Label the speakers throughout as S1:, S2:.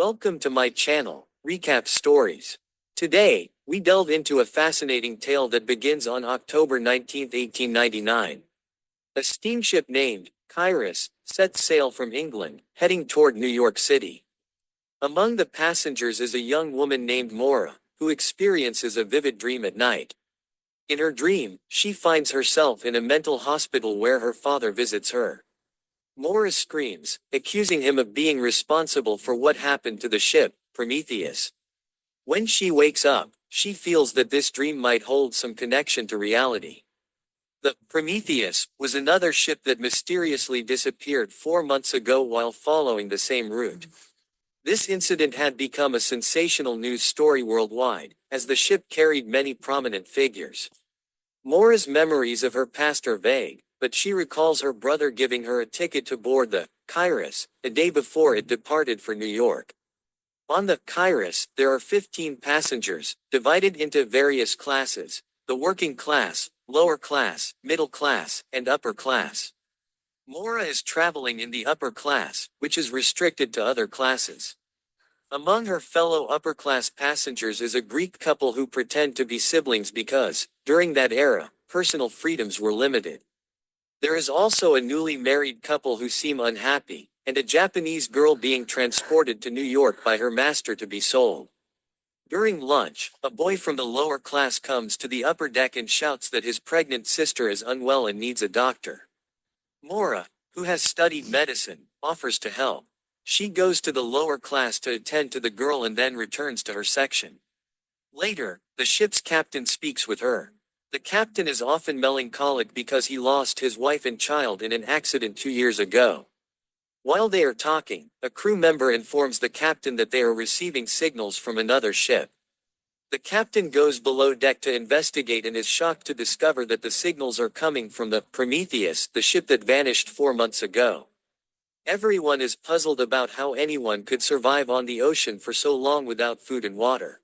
S1: Welcome to my channel, Recap Stories. Today, we delve into a fascinating tale that begins on October 19, 1899. A steamship named Kairos sets sail from England, heading toward New York City. Among the passengers is a young woman named Maura, who experiences a vivid dream at night. In her dream, she finds herself in a mental hospital where her father visits her. Maura screams, accusing him of being responsible for what happened to the ship, Prometheus. When she wakes up, she feels that this dream might hold some connection to reality. The Prometheus was another ship that mysteriously disappeared 4 months ago while following the same route. This incident had become a sensational news story worldwide, as the ship carried many prominent figures. Maura's memories of her past are vague, but she recalls her brother giving her a ticket to board the Kairos a day before it departed for New York. On the Kairos, there are 15 passengers, divided into various classes: the working class, lower class, middle class, and upper class. Maura is traveling in the upper class, which is restricted to other classes. Among her fellow upper-class passengers is a Greek couple who pretend to be siblings because, during that era, personal freedoms were limited. There is also a newly married couple who seem unhappy, and a Japanese girl being transported to New York by her master to be sold. During lunch, a boy from the lower class comes to the upper deck and shouts that his pregnant sister is unwell and needs a doctor. Maura, who has studied medicine, offers to help. She goes to the lower class to attend to the girl and then returns to her section. Later, the ship's captain speaks with her. The captain is often melancholic because he lost his wife and child in an accident 2 years ago. While they are talking, a crew member informs the captain that they are receiving signals from another ship. The captain goes below deck to investigate and is shocked to discover that the signals are coming from the Prometheus, the ship that vanished 4 months ago. Everyone is puzzled about how anyone could survive on the ocean for so long without food and water.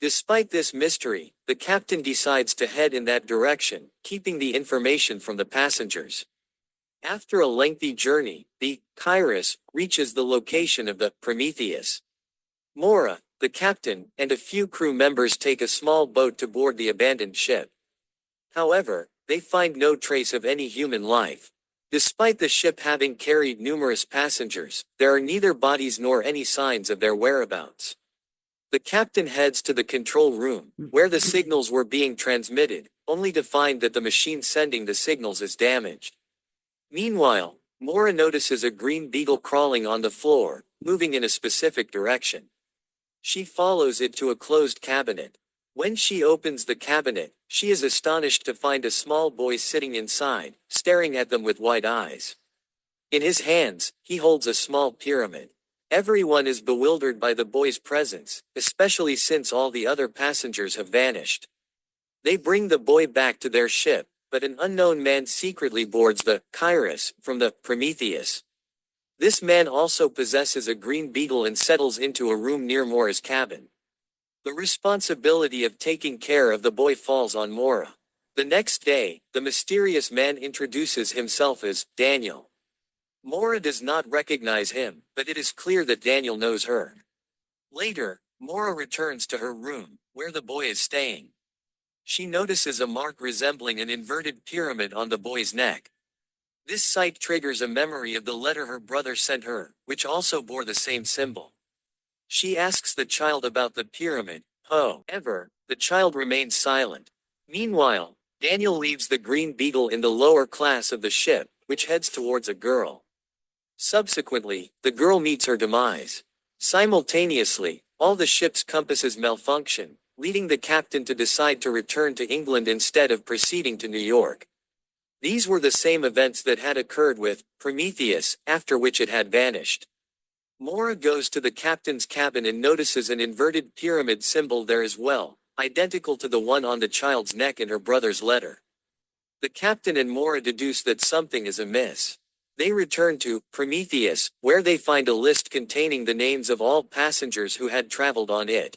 S1: Despite this mystery, the captain decides to head in that direction, keeping the information from the passengers. After a lengthy journey, the Kairos reaches the location of the Prometheus. Maura, the captain, and a few crew members take a small boat to board the abandoned ship. However, they find no trace of any human life. Despite the ship having carried numerous passengers, there are neither bodies nor any signs of their whereabouts. The captain heads to the control room, where the signals were being transmitted, only to find that the machine sending the signals is damaged. Meanwhile, Maura notices a green beetle crawling on the floor, moving in a specific direction. She follows it to a closed cabinet. When she opens the cabinet, she is astonished to find a small boy sitting inside, staring at them with wide eyes. In his hands, he holds a small pyramid. Everyone is bewildered by the boy's presence, especially since all the other passengers have vanished. They bring the boy back to their ship, but an unknown man secretly boards the Kairos from the Prometheus. This man also possesses a green beetle and settles into a room near Maura's cabin. The responsibility of taking care of the boy falls on Maura. The next day, the mysterious man introduces himself as Daniel. Maura does not recognize him, but it is clear that Daniel knows her. Later, Maura returns to her room, where the boy is staying. She notices a mark resembling an inverted pyramid on the boy's neck. This sight triggers a memory of the letter her brother sent her, which also bore the same symbol. She asks the child about the pyramid. However, the child remains silent. Meanwhile, Daniel leaves the green beetle in the lower class of the ship, which heads towards a girl. Subsequently, the girl meets her demise. Simultaneously, all the ship's compasses malfunction, leading the captain to decide to return to England instead of proceeding to New York. These were the same events that had occurred with Prometheus, after which it had vanished. Maura goes to the captain's cabin and notices an inverted pyramid symbol there as well, identical to the one on the child's neck in her brother's letter. The captain and Maura deduce that something is amiss. They return to Prometheus, where they find a list containing the names of all passengers who had traveled on it.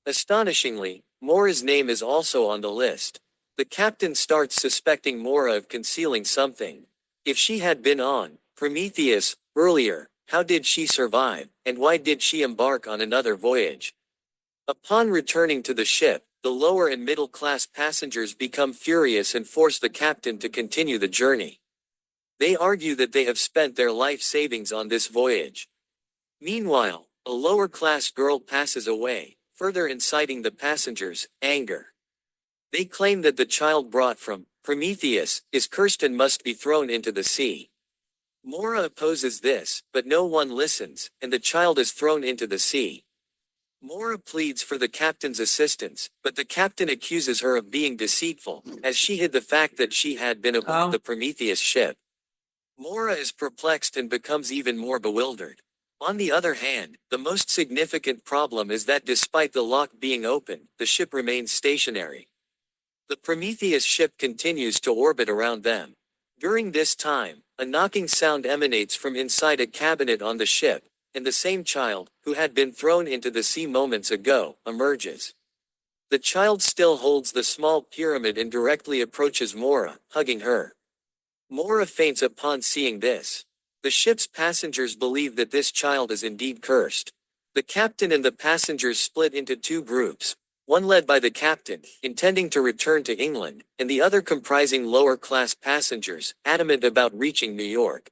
S1: Astonishingly, Maura's name is also on the list. The captain starts suspecting Maura of concealing something. If she had been on Prometheus earlier, How did she survive, and why did she embark on another voyage? Upon returning to the ship, the lower and middle class passengers become furious and force the captain to continue the journey. They argue that they have spent their life savings on this voyage. Meanwhile, a lower class girl passes away, further inciting the passengers' anger. They claim that the child brought from Prometheus is cursed and must be thrown into the sea. Maura opposes this, but no one listens, and the child is thrown into the sea. Maura pleads for the captain's assistance, but the captain accuses her of being deceitful, as she hid the fact that she had been aboard the Prometheus ship. Maura is perplexed and becomes even more bewildered. On the other hand, the most significant problem is that despite the lock being open, the ship remains stationary. The Prometheus ship continues to orbit around them. During this time, a knocking sound emanates from inside a cabinet on the ship, and the same child, who had been thrown into the sea moments ago, emerges. The child still holds the small pyramid and directly approaches Maura, hugging her. Maura faints upon seeing this. The ship's passengers believe that this child is indeed cursed. The captain and the passengers split into two groups, one led by the captain, intending to return to England, and the other comprising lower-class passengers, adamant about reaching New York.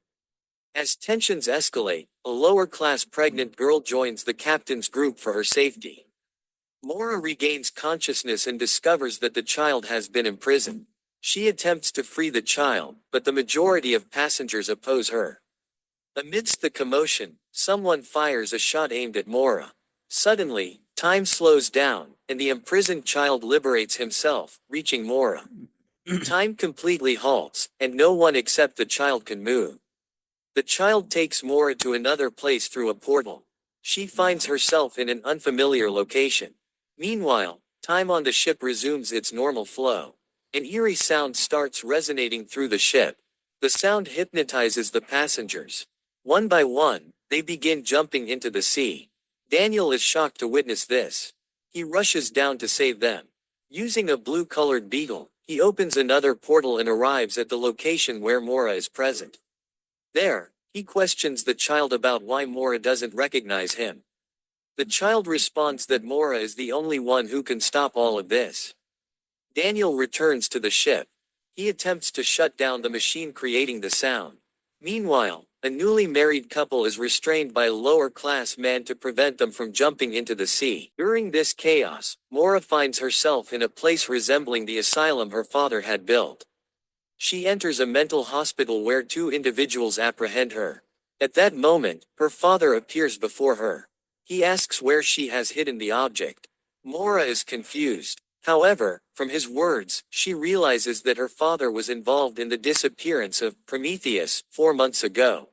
S1: As tensions escalate, a lower-class pregnant girl joins the captain's group for her safety. Maura regains consciousness and discovers that the child has been imprisoned. She attempts to free the child, but the majority of passengers oppose her. Amidst the commotion, someone fires a shot aimed at Maura. Suddenly, time slows down, and the imprisoned child liberates himself, reaching Maura. Time completely halts, and no one except the child can move. The child takes Maura to another place through a portal. She finds herself in an unfamiliar location. Meanwhile, time on the ship resumes its normal flow. An eerie sound starts resonating through the ship. The sound hypnotizes the passengers. One by one, they begin jumping into the sea. Daniel is shocked to witness this. He rushes down to save them. Using a blue-colored beetle, he opens another portal and arrives at the location where Maura is present. There, he questions the child about why Maura doesn't recognize him. The child responds that Maura is the only one who can stop all of this. Daniel returns to the ship. He attempts to shut down the machine creating the sound. Meanwhile, a newly married couple is restrained by a lower-class man to prevent them from jumping into the sea. During this chaos, Maura finds herself in a place resembling the asylum her father had built. She enters a mental hospital where two individuals apprehend her. At that moment, her father appears before her. He asks where she has hidden the object. Maura is confused. However, from his words, she realizes that her father was involved in the disappearance of Prometheus 4 months ago.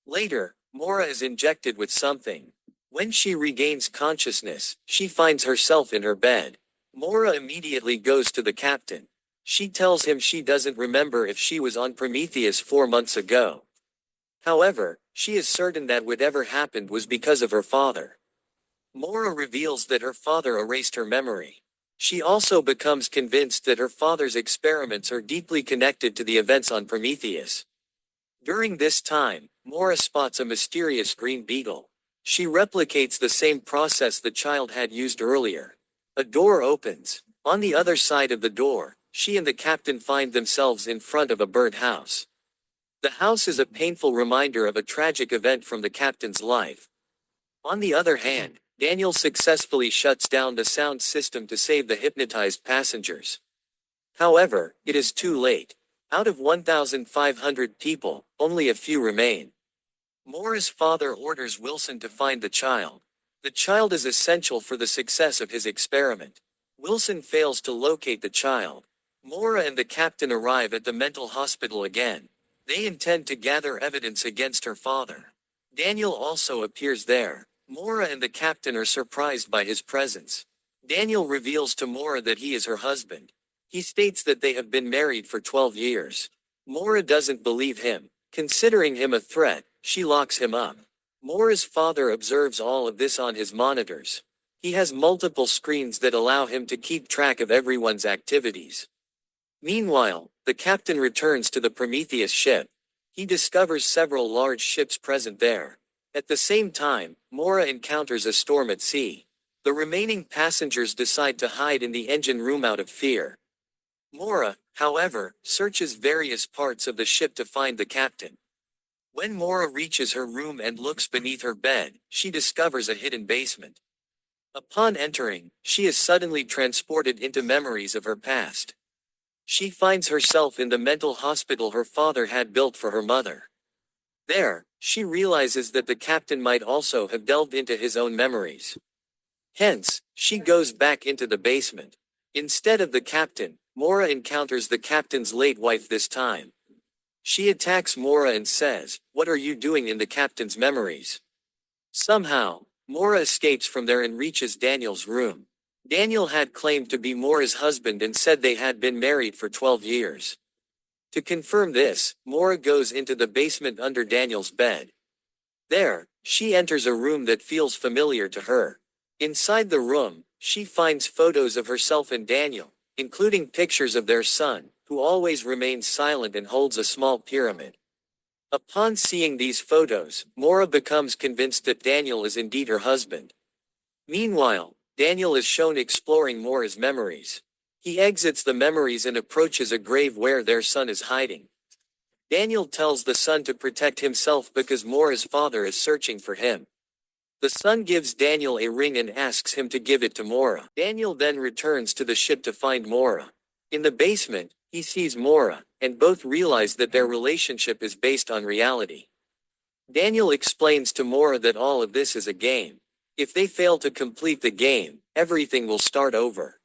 S1: Later, Maura is injected with something. When she regains consciousness, she finds herself in her bed. Maura immediately goes to the captain. She tells him she doesn't remember if she was on Prometheus 4 months ago. However, she is certain that whatever happened was because of her father. Maura reveals that her father erased her memory. She also becomes convinced that her father's experiments are deeply connected to the events on Prometheus. During this time, Maura spots a mysterious green beetle. She replicates the same process the child had used earlier. A door opens. On the other side of the door, she and the captain find themselves in front of a burnt house. The house is a painful reminder of a tragic event from the captain's life. On the other hand, Daniel successfully shuts down the sound system to save the hypnotized passengers. However, it is too late. Out of 1,500 people, only a few remain. Maura's father orders Wilson to find the child. The child is essential for the success of his experiment. Wilson fails to locate the child. Maura and the captain arrive at the mental hospital again. They intend to gather evidence against her father. Daniel also appears there. Maura and the captain are surprised by his presence. Daniel reveals to Maura that he is her husband. He states that they have been married for 12 years. Maura doesn't believe him. Considering him a threat, she locks him up. Maura's father observes all of this on his monitors. He has multiple screens that allow him to keep track of everyone's activities. Meanwhile, the captain returns to the Prometheus ship. He discovers several large ships present there. At the same time, Maura encounters a storm at sea. The remaining passengers decide to hide in the engine room out of fear. Maura, however, searches various parts of the ship to find the captain. When Maura reaches her room and looks beneath her bed, she discovers a hidden basement. Upon entering, she is suddenly transported into memories of her past. She finds herself in the mental hospital her father had built for her mother. There, she realizes that the captain might also have delved into his own memories. Hence, she goes back into the basement. Instead of the captain, Maura encounters the captain's late wife this time. She attacks Maura and says, "What are you doing in the captain's memories?" Somehow, Maura escapes from there and reaches Daniel's room. Daniel had claimed to be Maura's husband and said they had been married for 12 years. To confirm this, Maura goes into the basement under Daniel's bed. There, she enters a room that feels familiar to her. Inside the room, she finds photos of herself and Daniel, including pictures of their son, who always remains silent and holds a small pyramid. Upon seeing these photos, Maura becomes convinced that Daniel is indeed her husband. Meanwhile, Daniel is shown exploring Maura's memories. He exits the memories and approaches a grave where their son is hiding. Daniel tells the son to protect himself because Maura's father is searching for him. The son gives Daniel a ring and asks him to give it to Maura. Daniel then returns to the ship to find Maura. In the basement, he sees Maura, and both realize that their relationship is based on reality. Daniel explains to Maura that all of this is a game. If they fail to complete the game, everything will start over.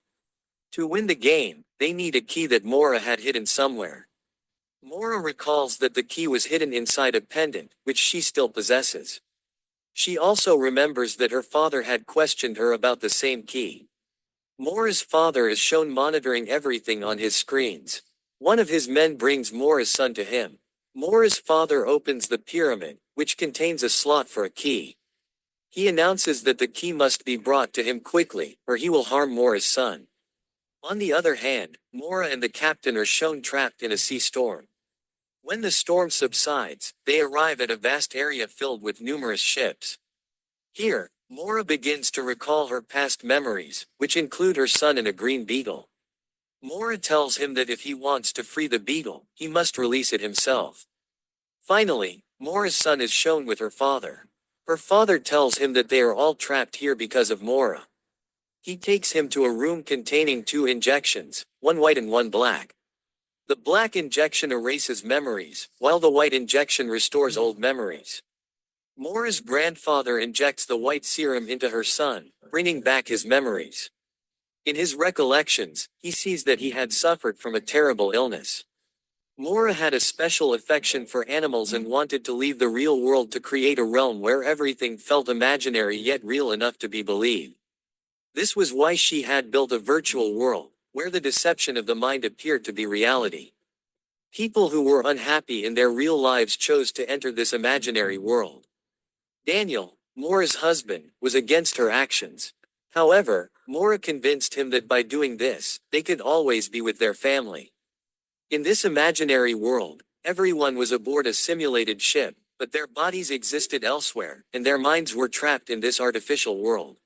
S1: To win the game, they need a key that Maura had hidden somewhere. Maura recalls that the key was hidden inside a pendant, which she still possesses. She also remembers that her father had questioned her about the same key. Maura's father is shown monitoring everything on his screens. One of his men brings Maura's son to him. Maura's father opens the pyramid, which contains a slot for a key. He announces that the key must be brought to him quickly, or he will harm Maura's son. On the other hand, Maura and the captain are shown trapped in a sea storm. When the storm subsides, they arrive at a vast area filled with numerous ships. Here, Maura begins to recall her past memories, which include her son and a green beetle. Maura tells him that if he wants to free the beetle, he must release it himself. Finally, Maura's son is shown with her father. Her father tells him that they are all trapped here because of Maura. He takes him to a room containing 2 injections, one white and one black. The black injection erases memories, while the white injection restores old memories. Maura's grandfather injects the white serum into her son, bringing back his memories. In his recollections, he sees that he had suffered from a terrible illness. Maura had a special affection for animals and wanted to leave the real world to create a realm where everything felt imaginary yet real enough to be believed. This was why she had built a virtual world, where the deception of the mind appeared to be reality. People who were unhappy in their real lives chose to enter this imaginary world. Daniel, Maura's husband, was against her actions. However, Maura convinced him that by doing this, they could always be with their family. In this imaginary world, everyone was aboard a simulated ship, but their bodies existed elsewhere, and their minds were trapped in this artificial world.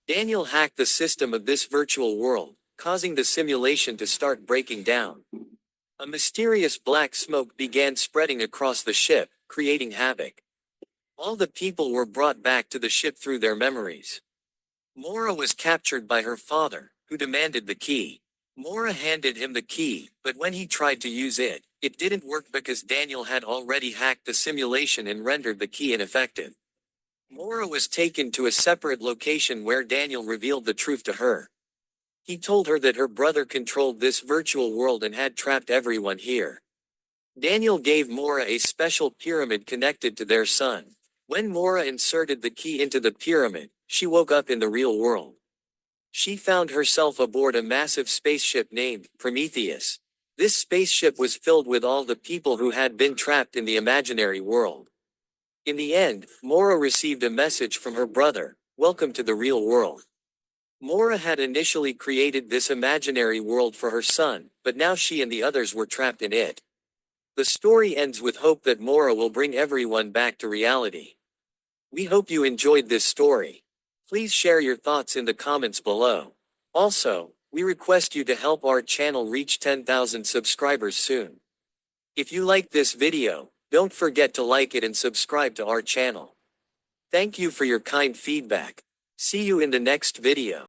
S1: Daniel hacked the system of this virtual world, causing the simulation to start breaking down. A mysterious black smoke began spreading across the ship, creating havoc. All the people were brought back to the ship through their memories. Maura was captured by her father, who demanded the key. Maura handed him the key, but when he tried to use it, it didn't work because Daniel had already hacked the simulation and rendered the key ineffective. Maura was taken to a separate location where Daniel revealed the truth to her. He told her that her brother controlled this virtual world and had trapped everyone here. Daniel gave Maura a special pyramid connected to their son. When Maura inserted the key into the pyramid, she woke up in the real world. She found herself aboard a massive spaceship named Prometheus. This spaceship was filled with all the people who had been trapped in the imaginary world. In the end, Maura received a message from her brother: "Welcome to the real world." Maura had initially created this imaginary world for her son, but now she and the others were trapped in it. The story ends with hope that Maura will bring everyone back to reality. We hope you enjoyed this story. Please share your thoughts in the comments below. Also, we request you to help our channel reach 10,000 subscribers soon. If you like this video, don't forget to like it and subscribe to our channel. Thank you for your kind feedback. See you in the next video.